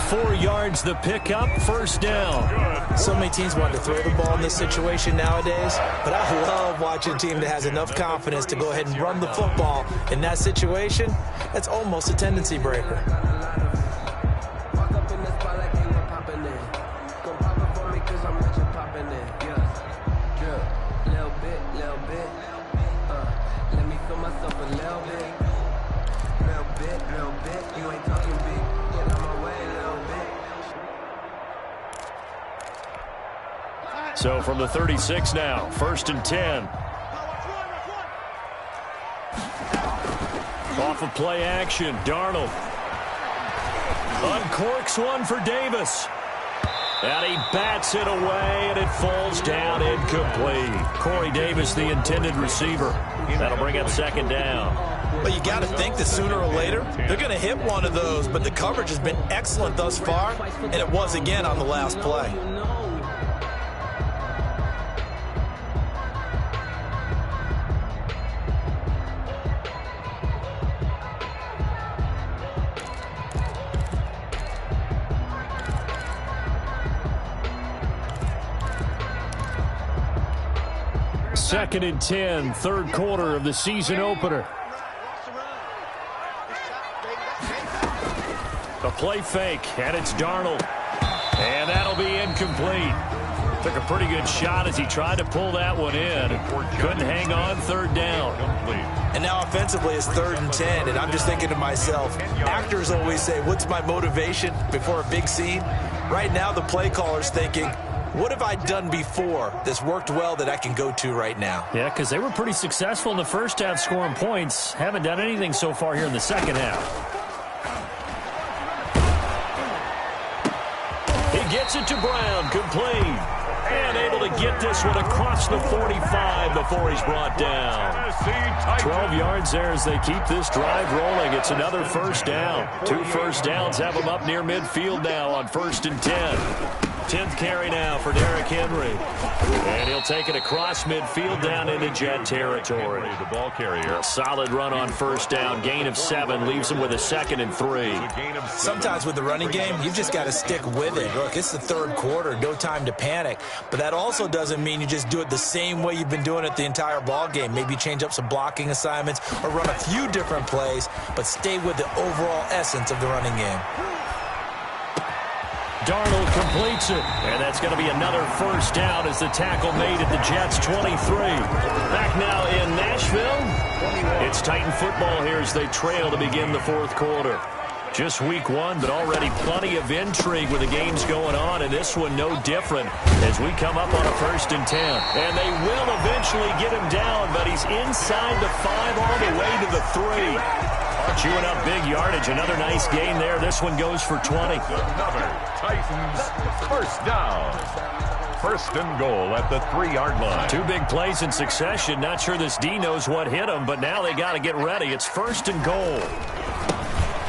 [SPEAKER 1] 4 yards the pickup, first down.
[SPEAKER 3] So many teams want to throw the ball in this situation nowadays, but I love watching a team that has enough confidence to go ahead and run the football in that situation. That's almost a tendency breaker.
[SPEAKER 1] So from the 36 now, 1st and 10. Off of play action, Darnold. Uncorks one for Davis. And he bats it away, and it falls down incomplete. Corey Davis, the intended receiver. That'll bring up 2nd down.
[SPEAKER 3] Well, you got to think that sooner or later, they're going to hit one of those, but the coverage has been excellent thus far, and it was again on the last play.
[SPEAKER 1] Second and 10, 3rd quarter of the season opener. A play fake, and it's Darnold. And that'll be incomplete. Took a pretty good shot as he tried to pull that one in. Couldn't hang on, 3rd down.
[SPEAKER 3] And now offensively it's 3rd and 10, and I'm just thinking to myself, actors always say, what's my motivation before a big scene? Right now the play caller's thinking, what have I done before that's worked well that I can go to right now?
[SPEAKER 1] Yeah, because they were pretty successful in the first half scoring points. Haven't done anything so far here in the second half. He gets it to Brown, complete. And able to get this one across the 45 before he's brought down. 12 yards there as they keep this drive rolling. It's another 1st down. 2 first downs have them up near midfield now on 1st and 10. 10th carry now for Derrick Henry. And he'll take it across midfield down into Jet territory.
[SPEAKER 2] The ball carrier.
[SPEAKER 1] A solid run on 1st down. Gain of 7 leaves him with a 2nd and 3.
[SPEAKER 3] Sometimes with the running game, you've just got to stick with it. Look, it's the 3rd quarter, no time to panic. But that also doesn't mean you just do it the same way you've been doing it the entire ball game. Maybe change up some blocking assignments or run a few different plays, but stay with the overall essence of the running game.
[SPEAKER 1] Darnold completes it, and that's going to be another 1st down as the tackle made at the Jets' 23. Back now in Nashville, it's Titan football here as they trail to begin the 4th quarter. Just week 1, but already plenty of intrigue with the games going on, and this one no different as we come up on a 1st and 10. And they will eventually get him down, but he's inside the 5 all the way to the 3. Chewing up big yardage. Another nice gain there. This one goes for 20.
[SPEAKER 2] Another Titans 1st down. 1st and goal at the 3-yard line.
[SPEAKER 1] 2 big plays in succession. Not sure this D knows what hit him, but now they got to get ready. It's 1st and goal.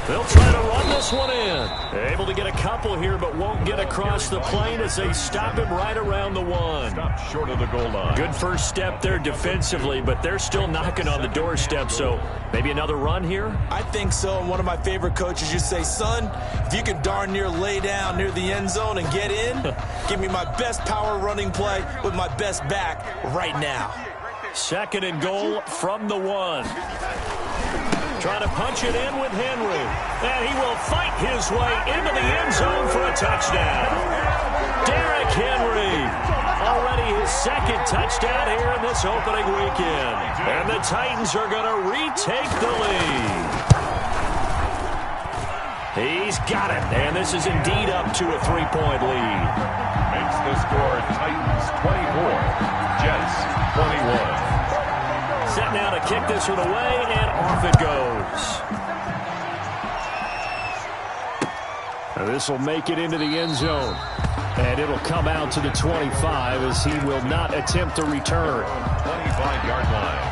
[SPEAKER 1] They'll try to run this one in. Able to get a couple here, but won't get across the plane as they stop him right around the 1.
[SPEAKER 2] Stop short of the goal line.
[SPEAKER 1] Good first step there defensively, but they're still knocking on the doorstep, so maybe another run here?
[SPEAKER 3] I think so, and one of my favorite coaches used to say, son, if you can darn near lay down near the end zone and get in, give me my best power running play with my best back right now.
[SPEAKER 1] 2nd and goal from the 1. Trying to punch it in with Henry. And he will fight his way into the end zone for a touchdown. Derrick Henry. Already his 2nd touchdown here in this opening weekend. And the Titans are going to retake the lead. He's got it. And this is indeed up to a 3-point lead.
[SPEAKER 2] Makes the score Titans 24. Jets 21.
[SPEAKER 1] Set now to kick this one away, and off it goes. Now this will make it into the end zone. And it'll come out to the 25 as he will not attempt a return.
[SPEAKER 2] 25-yard line.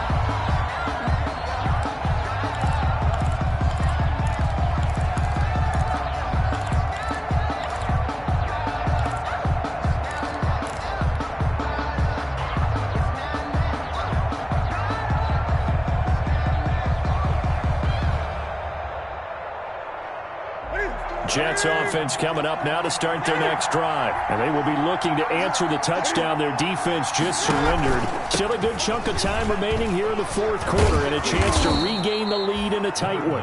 [SPEAKER 1] Jets offense coming up now to start their next drive. And they will be looking to answer the touchdown their defense just surrendered. Still a good chunk of time remaining here in the 4th quarter and a chance to regain the lead in a tight one.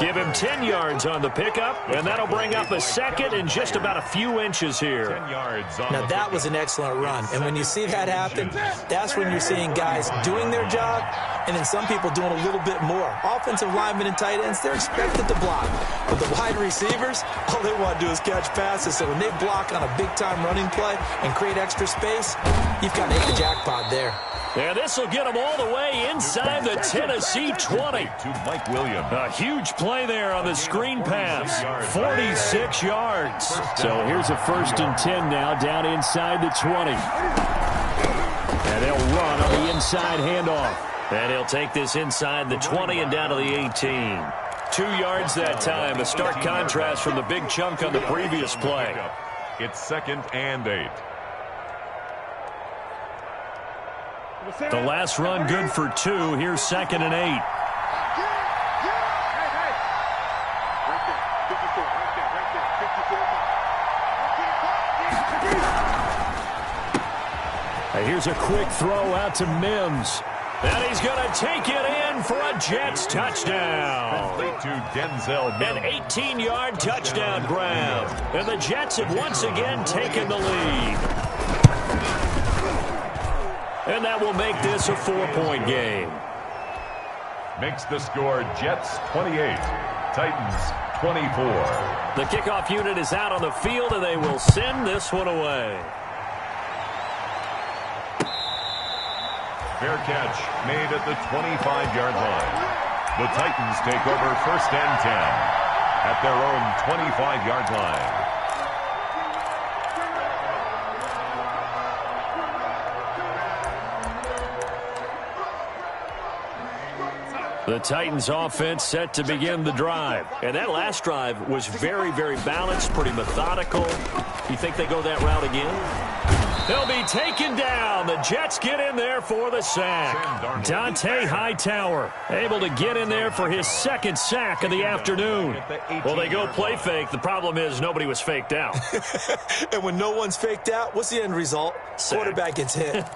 [SPEAKER 1] Give him 10 yards on the pickup, and that'll bring up a 2nd and just about a few inches here.
[SPEAKER 2] 10 yards on
[SPEAKER 3] Now that was an excellent run, and when you see that happen, that's when you're seeing guys doing their job and then some people doing a little bit more. Offensive linemen and tight ends, they're expected to block. But the Wide receivers, all they want to do is catch passes. So when they block on a big-time running play and create extra space, you've got to hit the jackpot there.
[SPEAKER 1] And this will get them all the way inside the Tennessee 20.
[SPEAKER 2] To Mike Williams.
[SPEAKER 1] A huge play there on the screen pass. 46 yards. So here's a 1st and 10 now down inside the 20. And they'll run on the inside handoff. And he'll take this inside the 20 and down to the 18. 2 yards that time. A stark contrast from the big chunk on the previous play.
[SPEAKER 2] It's 2nd and 8.
[SPEAKER 1] The last run good for 2. Here's 2nd and 8. And here's a quick throw out to Mims. And he's going to take it in for a Jets touchdown.
[SPEAKER 2] To Denzel Mims.
[SPEAKER 1] An 18-yard touchdown grab. And the Jets have once again taken the lead. And that will make this a 4-point game.
[SPEAKER 2] Makes the score Jets 28, Titans 24.
[SPEAKER 1] The kickoff unit is out on the field, and they will send this one away.
[SPEAKER 2] Fair catch made at the 25-yard line. The Titans take over 1st and 10 at their own 25-yard line.
[SPEAKER 1] The Titans offense set to begin the drive. And that last drive was very, very balanced, pretty methodical. You think they go that route again? They'll be taken down. The Jets get in there for the sack. Dante Hightower able to get in there for his 2nd sack of the afternoon. Well, they go play fake. The problem is nobody was faked out.
[SPEAKER 3] And when no one's faked out, what's the end result?
[SPEAKER 1] Sack.
[SPEAKER 3] Quarterback gets hit.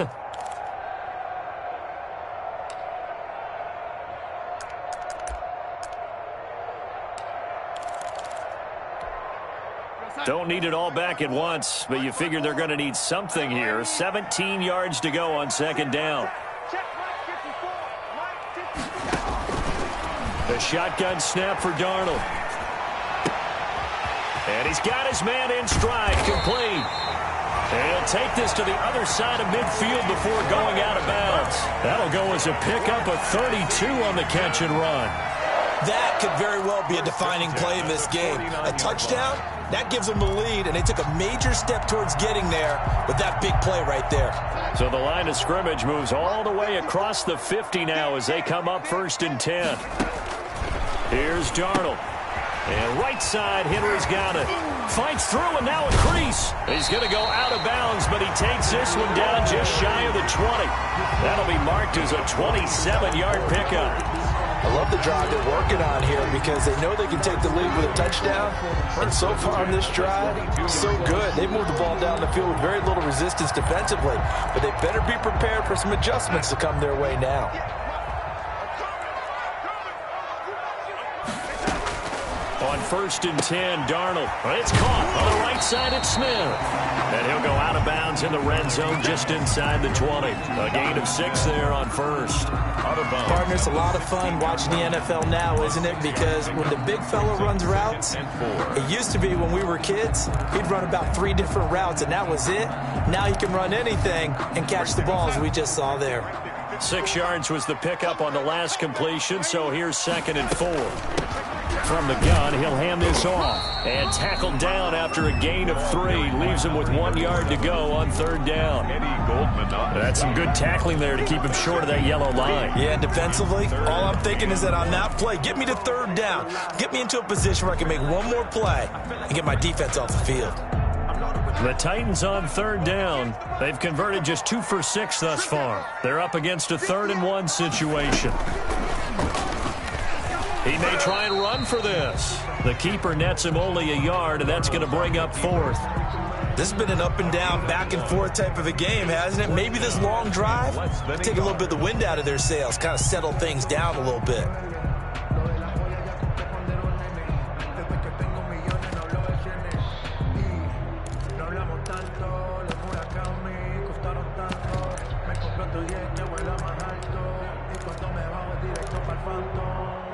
[SPEAKER 1] Don't need it all back at once, but you figure they're going to need something here. 17 yards to go on 2nd down. The shotgun snap for Darnold. And he's got his man in stride, complete. And he'll take this to the other side of midfield before going out of bounds. That'll go as a pickup of 32 on the catch and run.
[SPEAKER 3] That could very well be a defining play in this game. A touchdown, that gives them the lead, and they took a major step towards getting there with that big play right there.
[SPEAKER 1] So the line of scrimmage moves all the way across the 50 now as they come up 1st and 10. Here's Darnold. And right side, Henry's got it. Fights through, and now a crease. He's going to go out of bounds, but he takes this one down just shy of the 20. That'll be marked as a 27-yard pickup.
[SPEAKER 3] I love the drive they're working on here because they know they can take the lead with a touchdown. And so far on this drive, so good. They moved the ball down the field with very little resistance defensively. But they better be prepared for some adjustments to come their way now.
[SPEAKER 1] On 1st and 10, Darnold. It's caught on the right side at Smith. And he'll go out of bounds in the red zone just inside the 20. A gain of 6 there on 1st.
[SPEAKER 2] Out of bounds.
[SPEAKER 3] Partner, it's a lot of fun watching the NFL now, isn't it? Because when the big fella runs routes, it used to be when we were kids, he'd run about 3 different routes, and that was it. Now he can run anything and catch the ball, as we just saw there.
[SPEAKER 1] 6 yards was the pickup on the last completion, so here's 2nd and 4. From the gun, he'll hand this off. And tackled down after a gain of 3. Leaves him with 1 yard to go on 3rd down. That's some good tackling there to keep him short of that yellow line.
[SPEAKER 3] Yeah, defensively, all I'm thinking is that on that play, get me to 3rd down. Get me into a position where I can make one more play and get my defense off the field.
[SPEAKER 1] The Titans on 3rd down. They've converted just 2 for 6 thus far. They're up against a 3rd and 1 situation. He may try and run for this. The keeper nets him only a yard, and that's going to bring up 4th.
[SPEAKER 3] This has been an up and down, back and forth type of a game, hasn't it? Maybe this long drive take a little bit of the wind out of their sails, kind of settle things down a little bit.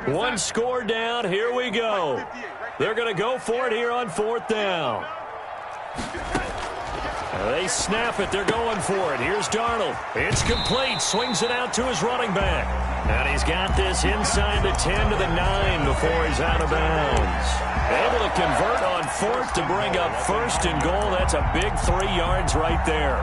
[SPEAKER 1] One score down. Here we go. They're going to go for it here on 4th down. They snap it. They're going for it. Here's Darnold. It's complete. Swings it out to his running back. And he's got this inside the 10 to the 9 before he's out of bounds. Able to convert on 4th to bring up 1st and goal. That's a big 3 yards right there.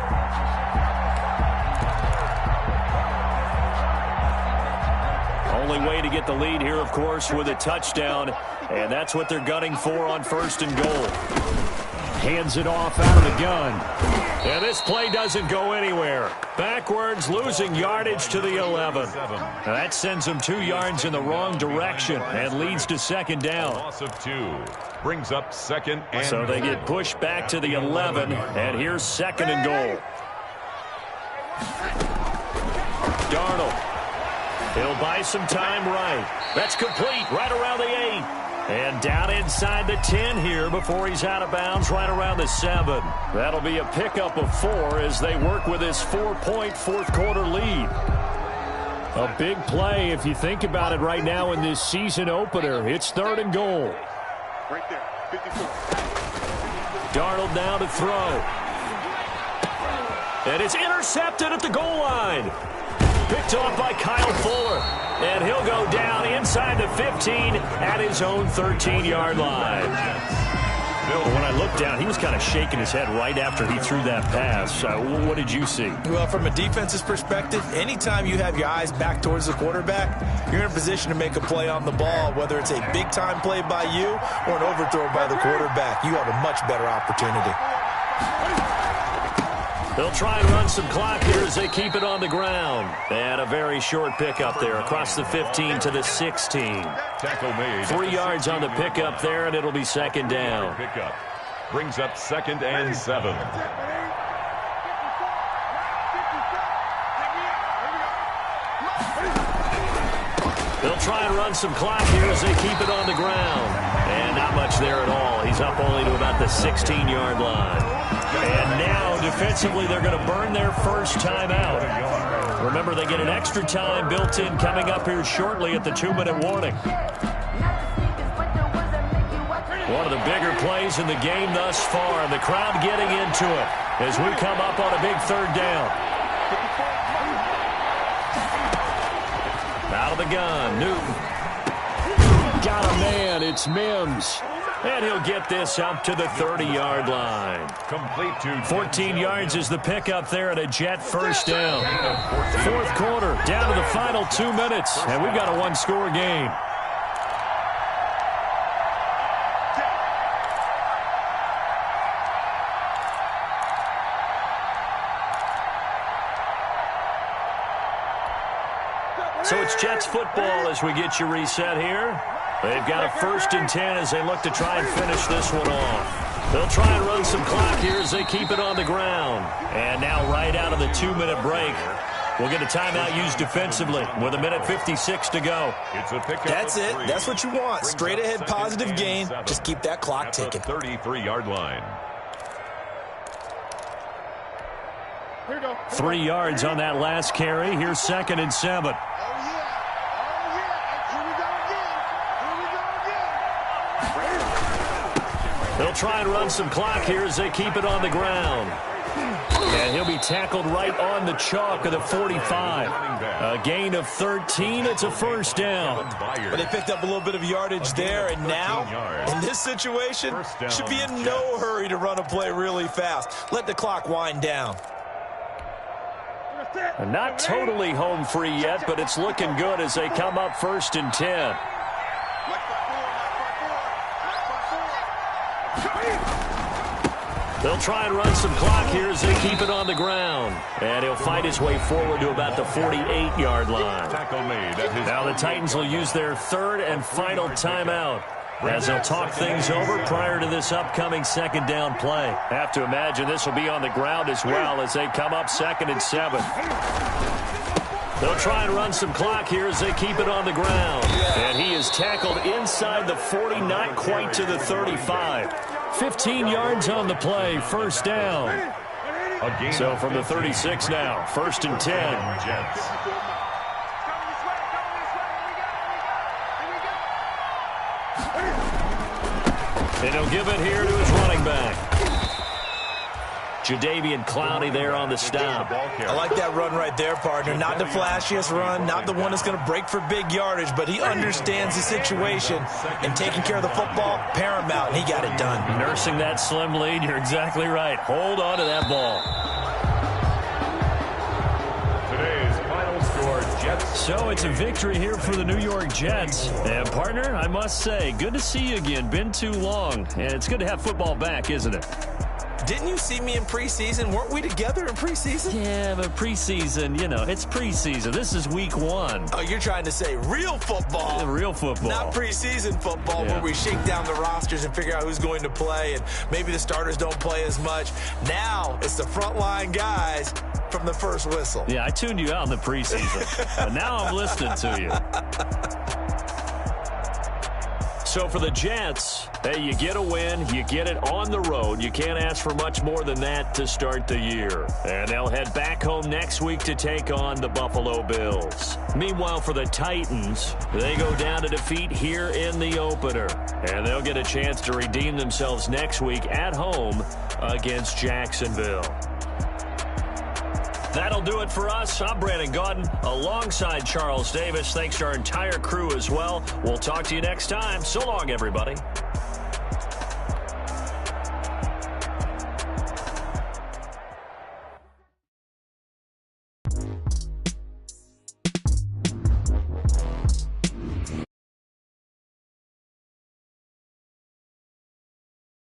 [SPEAKER 1] Only way to get the lead here, of course, with a touchdown. And that's what they're gunning for on 1st and goal. Hands it off out of the gun. And this play doesn't go anywhere. Backwards, losing yardage to the 11. That sends them 2 yards in the wrong direction and leads to 2nd down.
[SPEAKER 2] Loss of 2 brings up 2nd and
[SPEAKER 1] so they get pushed back to the 11, and here's 2nd and goal. Darnold. He'll buy some time right. That's complete right around the 8. And down inside the 10 here before he's out of bounds right around the 7. That'll be a pickup of 4 as they work with this 4-point 4th quarter lead. A big play if you think about it right now in this season opener. It's 3rd and goal.
[SPEAKER 4] Right there, 54.
[SPEAKER 1] Darnold now to throw. And it's intercepted at the goal line. Picked off by Kyle Fuller. And he'll go down inside the 15 at his own 13-yard line. When I looked down, he was kind of shaking his head right after he threw that pass. What did you see?
[SPEAKER 3] Well, from a defense's perspective, anytime you have your eyes back towards the quarterback, you're in a position to make a play on the ball, whether it's a big-time play by you or an overthrow by the quarterback. You have a much better opportunity.
[SPEAKER 1] They'll try and run some clock here as they keep it on the ground. And a very short pickup there across the 15 to the 16.
[SPEAKER 2] Tackle made.
[SPEAKER 1] 3 yards on the pickup there, and it'll be 2nd down.
[SPEAKER 2] Pickup brings up 2nd and 7.
[SPEAKER 1] They'll try and run some clock here as they keep it on the ground. And not much there at all. He's up only to about the 16-yard line. And now, defensively, they're going to burn their first timeout. Remember, they get an extra time built in coming up here shortly at the 2-minute warning. One of the bigger plays in the game thus far, and the crowd getting into it as we come up on a big 3rd down. Out of the gun, Newton. Got a man, it's Mims. And he'll get this up to the 30-yard line.
[SPEAKER 2] Complete to
[SPEAKER 1] 14 yards is the pickup there at a Jet first down. 4th quarter, down to the final 2 minutes, and we've got a 1-score game. So it's Jets football as we get you reset here. They've got a 1st and 10 as they look to try and finish this one off. They'll try and run some clock here as they keep it on the ground. And now right out of the 2-minute break, we'll get a timeout used defensively with 1:56 to go.
[SPEAKER 2] It's a pickup.
[SPEAKER 3] That's it. That's what you want. Straight ahead positive gain. Just keep that clock ticking.
[SPEAKER 2] 33-yard line.
[SPEAKER 1] 3 yards on that last carry. Here's 2nd and 7. They'll try and run some clock here as they keep it on the ground. And he'll be tackled right on the chalk of the 45. A gain of 13. It's a 1st down.
[SPEAKER 3] But they picked up a little bit of yardage there, and now, in this situation, should be in no hurry to run a play really fast. Let the clock wind down.
[SPEAKER 1] Not totally home free yet, but it's looking good as they come up 1st and 10. They'll try and run some clock here as they keep it on the ground. And he'll fight his way forward to about the 48-yard line. Now the Titans will use their 3rd and final timeout as they'll talk things over prior to this upcoming 2nd down play. Have to imagine this will be on the ground as well as they come up 2nd and 7. They'll try and run some clock here as they keep it on the ground. And he is tackled inside the 40, not quite to the 35. 15 yards on the play, 1st down. So from the 36 now, 1st and 10. And he'll give it here to his running back. Jadeveon Clowney there on the stop.
[SPEAKER 3] I like that run right there, partner. Not the flashiest run, not the one that's going to break for big yardage, but he understands the situation, and taking care of the football, paramount, and he got it done.
[SPEAKER 1] Nursing that slim lead, you're exactly right. Hold on to that ball.
[SPEAKER 2] Today's final score, Jets.
[SPEAKER 1] So it's a victory here for the New York Jets. And, partner, I must say, good to see you again. Been too long. And it's good to have football back, isn't it?
[SPEAKER 3] Didn't you see me in preseason? Weren't we together in preseason?
[SPEAKER 1] Yeah, but preseason, you know, it's preseason. This is week 1.
[SPEAKER 3] Oh, you're trying to say real football.
[SPEAKER 1] Real football.
[SPEAKER 3] Not preseason football where we shake down the rosters and figure out who's going to play, and maybe the starters don't play as much. Now it's the frontline guys from the first whistle.
[SPEAKER 1] Yeah, I tuned you out in the preseason, but now I'm listening to you. So for the Jets, hey, you get a win, you get it on the road. You can't ask for much more than that to start the year. And they'll head back home next week to take on the Buffalo Bills. Meanwhile, for the Titans, they go down to defeat here in the opener. And they'll get a chance to redeem themselves next week at home against Jacksonville. That'll do it for us. I'm Brandon Gaudin alongside Charles Davis. Thanks to our entire crew as well. We'll talk to you next time. So long, everybody.